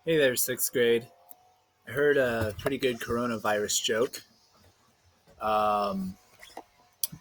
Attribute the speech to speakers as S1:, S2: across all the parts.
S1: Hey there, sixth grade. I heard a pretty good coronavirus joke, um,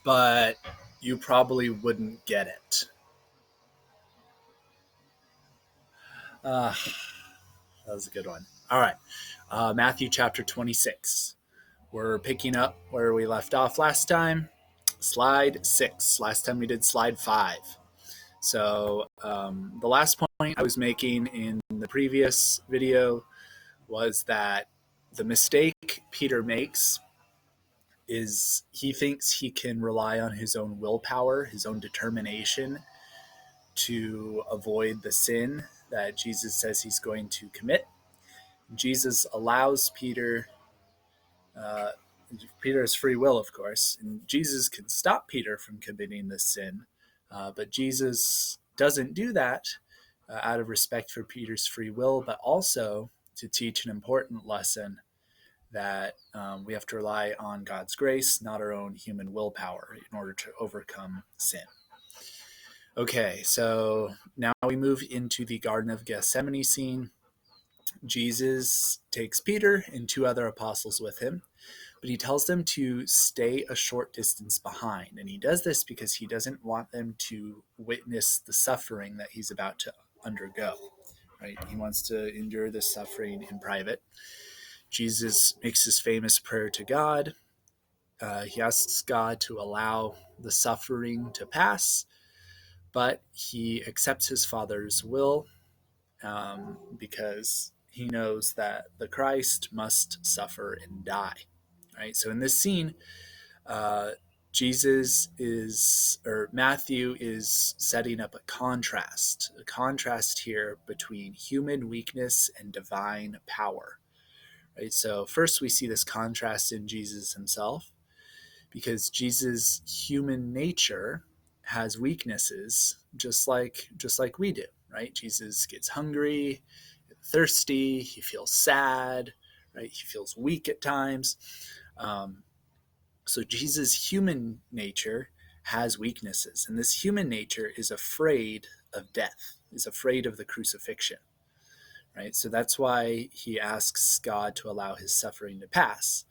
S1: but you probably wouldn't get it. Uh, that was a good one. All right. Matthew chapter 26. We're picking up where we left off last time. Slide 6. Last time we did slide 5. So the last point I was making in the previous video was that the mistake Peter makes is he thinks he can rely on his own willpower, his own determination to avoid the sin that Jesus says he's going to commit. Jesus allows uh, Peter has free will, of course, and Jesus can stop Peter from committing this sin, but Jesus doesn't do that out of respect for Peter's free will, but also to teach an important lesson that we have to rely on God's grace, not our own human willpower, in order to overcome sin. Okay, so now we move into the Garden of Gethsemane scene. Jesus takes Peter and two other apostles with him, but he tells them to stay a short distance behind. And he does this because he doesn't want them to witness the suffering that he's about to undergo. Right? He wants to endure this suffering in private. Jesus makes his famous prayer to God. He asks God to allow the suffering to pass, but he accepts his Father's will because he knows that the Christ must suffer and die. Right. So in this scene, Matthew is setting up a contrast here between human weakness and divine power. Right. So first we see this contrast in Jesus himself, because Jesus' human nature has weaknesses just like we do, right? Jesus gets hungry, thirsty, he feels sad, right? He feels weak at times. So Jesus' human nature has weaknesses, and this human nature is afraid of death, is afraid of the crucifixion, right? So that's why he asks God to allow his suffering to pass.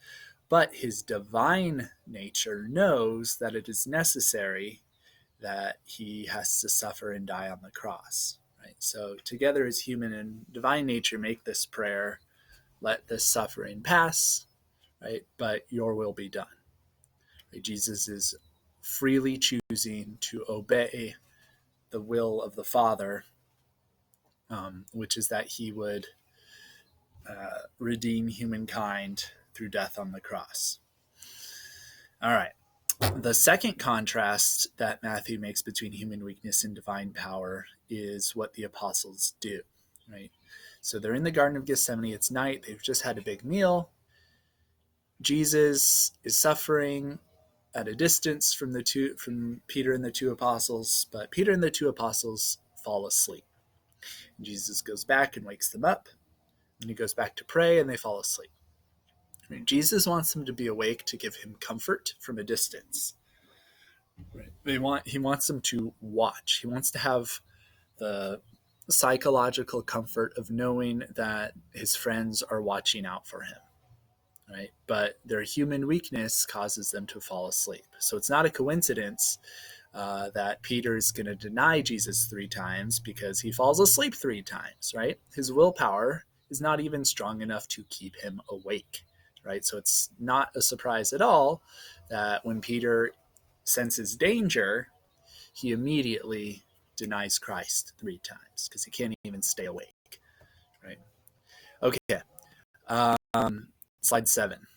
S1: But his divine nature knows that it is necessary that he has to suffer and die on the cross. Right? So together his human and divine nature make this prayer, let this suffering pass, right? But your will be done. Right? Jesus is freely choosing to obey the will of the Father, which is that he would redeem humankind through death on the cross. All right. The second contrast that Matthew makes between human weakness and divine power is what the apostles do, right? So they're in the Garden of Gethsemane. It's night. They've just had a big meal. Jesus is suffering at a distance from Peter and the two apostles, but Peter and the two apostles fall asleep. And Jesus goes back and wakes them up, and he goes back to pray, and they fall asleep. I mean, Jesus wants them to be awake to give him comfort from a distance. Right. He wants them to watch. He wants to have the psychological comfort of knowing that his friends are watching out for him. Right. But their human weakness causes them to fall asleep. So it's not a coincidence that Peter is going to deny Jesus 3 times because he falls asleep 3 times. Right. His willpower is not even strong enough to keep him awake. Right. So it's not a surprise at all that when Peter senses danger, he immediately denies Christ 3 times because he can't even stay awake. Right? Okay. Slide 7.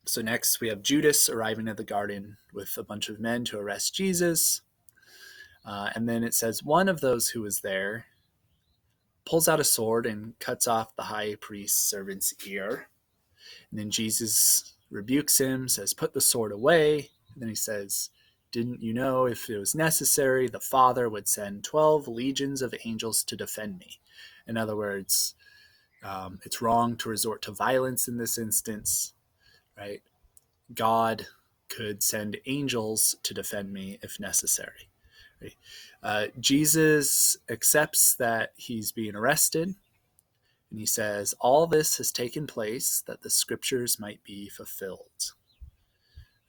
S1: So next we have Judas arriving at the garden with a bunch of men to arrest Jesus. And then it says one of those who was there pulls out a sword and cuts off the high priest's servant's ear. And then Jesus rebukes him, says, "Put the sword away." And then he says, "Didn't you know if it was necessary, the Father would send 12 legions of angels to defend me?" In other words, it's wrong to resort to violence in this instance, right? God could send angels to defend me if necessary. Right? Jesus accepts that he's being arrested. And he says, all this has taken place that the scriptures might be fulfilled.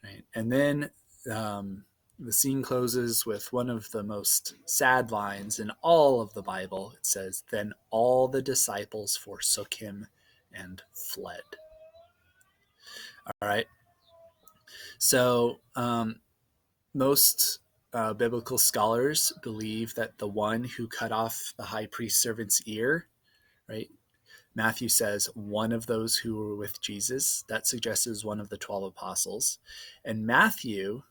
S1: Right? And then the scene closes with one of the most sad lines in all of the Bible. It says, then all the disciples forsook him and fled. All right. So most biblical scholars believe that the one who cut off the high priest servant's ear, right? Matthew says one of those who were with Jesus. That suggests it was one of the 12 apostles. And Matthew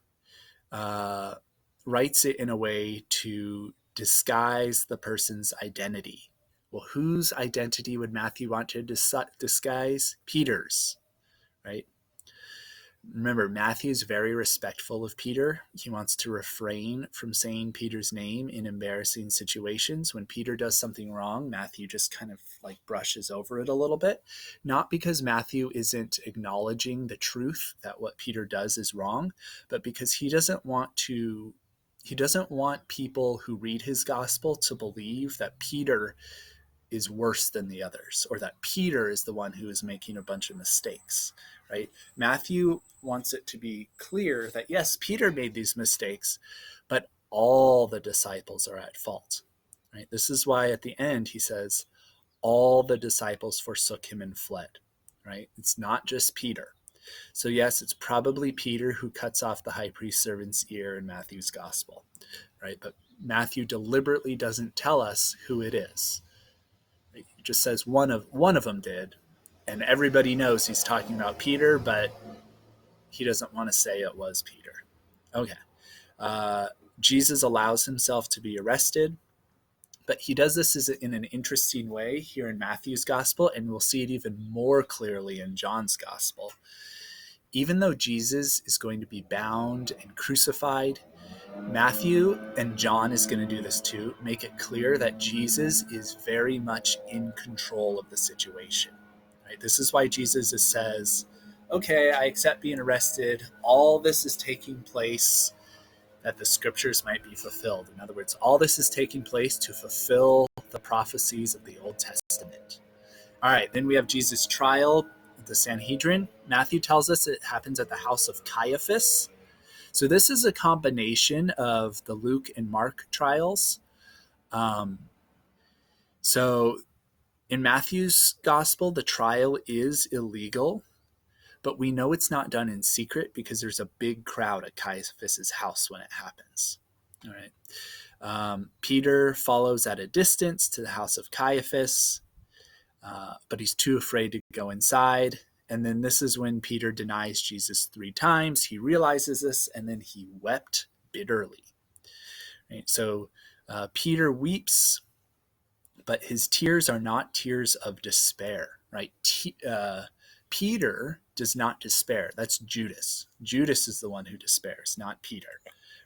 S1: writes it in a way to disguise the person's identity. Well, whose identity would Matthew want to disguise? Peter's, right? Remember, Matthew's very respectful of Peter. He wants to refrain from saying Peter's name in embarrassing situations. When Peter does something wrong, Matthew just kind of like brushes over it a little bit. Not because Matthew isn't acknowledging the truth that what Peter does is wrong, but because he doesn't want people who read his gospel to believe that Peter is worse than the others, or that Peter is the one who is making a bunch of mistakes, right? Matthew wants it to be clear that yes, Peter made these mistakes, but all the disciples are at fault, right? This is why at the end he says, all the disciples forsook him and fled, right? It's not just Peter. So yes, it's probably Peter who cuts off the high priest servant's ear in Matthew's gospel, right? But Matthew deliberately doesn't tell us who it is. He just says one of them did, and everybody knows he's talking about Peter, but he doesn't want to say it was Peter. Okay. Jesus allows himself to be arrested, but he does this in an interesting way here in Matthew's gospel, and we'll see it even more clearly in John's gospel. Even though Jesus is going to be bound and crucified, Matthew, and John is going to do this too, make it clear that Jesus is very much in control of the situation. Right? This is why Jesus says, okay, I accept being arrested. All this is taking place that the scriptures might be fulfilled. In other words, all this is taking place to fulfill the prophecies of the Old Testament. All right, then we have Jesus' trial at the Sanhedrin. Matthew tells us it happens at the house of Caiaphas. So this is a combination of the Luke and Mark trials. So in Matthew's gospel, the trial is illegal, but we know it's not done in secret because there's a big crowd at Caiaphas's house when it happens. All right. Peter follows at a distance to the house of Caiaphas, but he's too afraid to go inside. And then this is when Peter denies Jesus 3 times. He realizes this, and then he wept bitterly. Right? So Peter weeps, but his tears are not tears of despair. Right? Peter does not despair. That's Judas. Judas is the one who despairs, not Peter.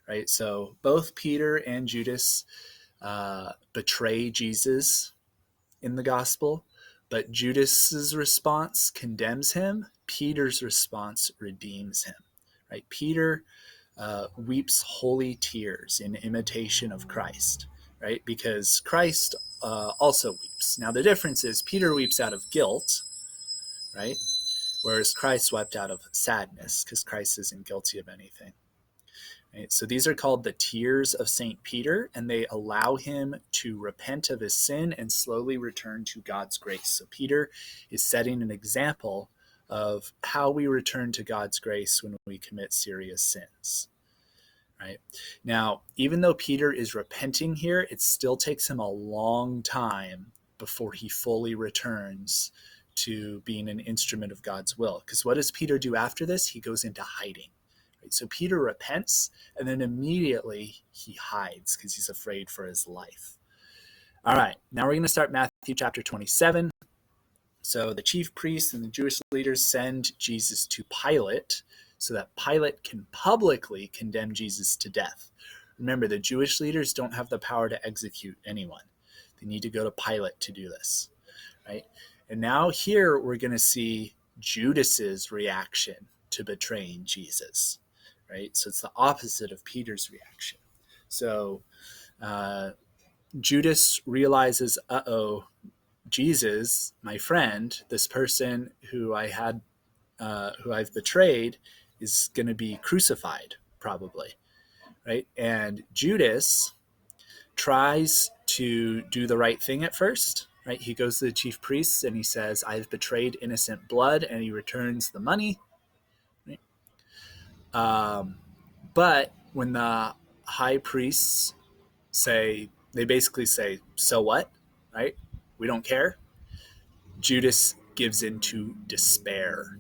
S1: Right? So both Peter and Judas betray Jesus in the gospel, but Judas's response condemns him. Peter's response redeems him. Right? Peter weeps holy tears in imitation of Christ, right? Because Christ also weeps. Now the difference is Peter weeps out of guilt, right? Whereas Christ wept out of sadness because Christ isn't guilty of anything. Right? So these are called the tears of St. Peter, and they allow him to repent of his sin and slowly return to God's grace. So Peter is setting an example of how we return to God's grace when we commit serious sins. Right? Now, even though Peter is repenting here, it still takes him a long time before he fully returns to being an instrument of God's will. Because what does Peter do after this? He goes into hiding. Right? So Peter repents, and then immediately he hides because he's afraid for his life. All right, now we're going to start Matthew chapter 27. So the chief priests and the Jewish leaders send Jesus to Pilate so that Pilate can publicly condemn Jesus to death. Remember, the Jewish leaders don't have the power to execute anyone. They need to go to Pilate to do this, right? And now here we're going to see Judas's reaction to betraying Jesus, right? So it's the opposite of Peter's reaction. So Judas realizes, Jesus, my friend, this person who who I've betrayed, is going to be crucified, probably, right? And Judas tries to do the right thing at first, right? He goes to the chief priests and he says, "I've betrayed innocent blood," and he returns the money. Right? But when the high priests they basically say, "So what?" Right? We don't care. Judas gives into despair,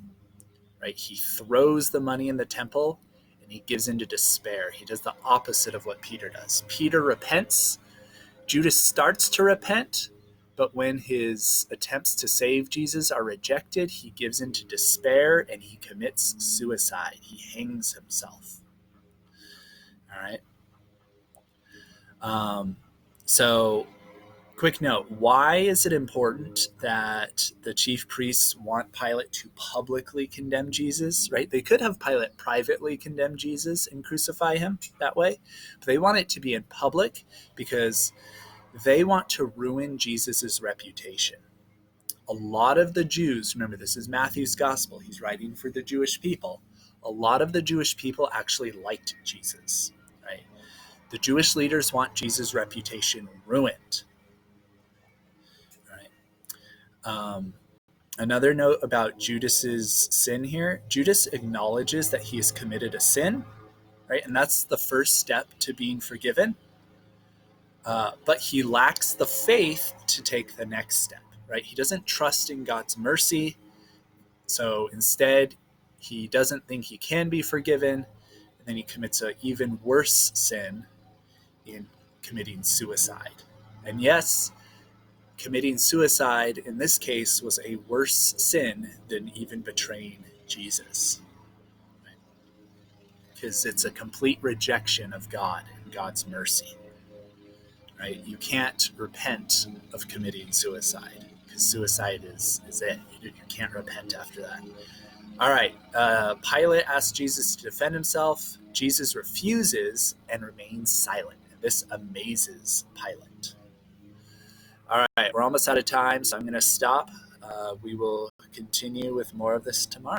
S1: right? He throws the money in the temple and he gives into despair. He does the opposite of what Peter does. Peter repents. Judas starts to repent, but when his attempts to save Jesus are rejected, he gives into despair and he commits suicide. He hangs himself. All right. So quick note, why is it important that the chief priests want Pilate to publicly condemn Jesus, right? They could have Pilate privately condemn Jesus and crucify him that way, but they want it to be in public because they want to ruin Jesus's reputation. A lot of the Jews, remember this is Matthew's gospel, he's writing for the Jewish people. A lot of the Jewish people actually liked Jesus, right? The Jewish leaders want Jesus' reputation ruined. Another note about Judas's sin here, Judas acknowledges that he has committed a sin, right? And that's the first step to being forgiven. But he lacks the faith to take the next step, right? He doesn't trust in God's mercy. So instead, he doesn't think he can be forgiven. And then he commits an even worse sin in committing suicide. And yes, committing suicide in this case was a worse sin than even betraying Jesus, because it's a complete rejection of God and God's mercy, right? You can't repent of committing suicide because suicide is it. You can't repent after that. All right. Pilate asks Jesus to defend himself. Jesus refuses and remains silent. And this amazes Pilate. All right, we're almost out of time, so I'm going to stop. We will continue with more of this tomorrow.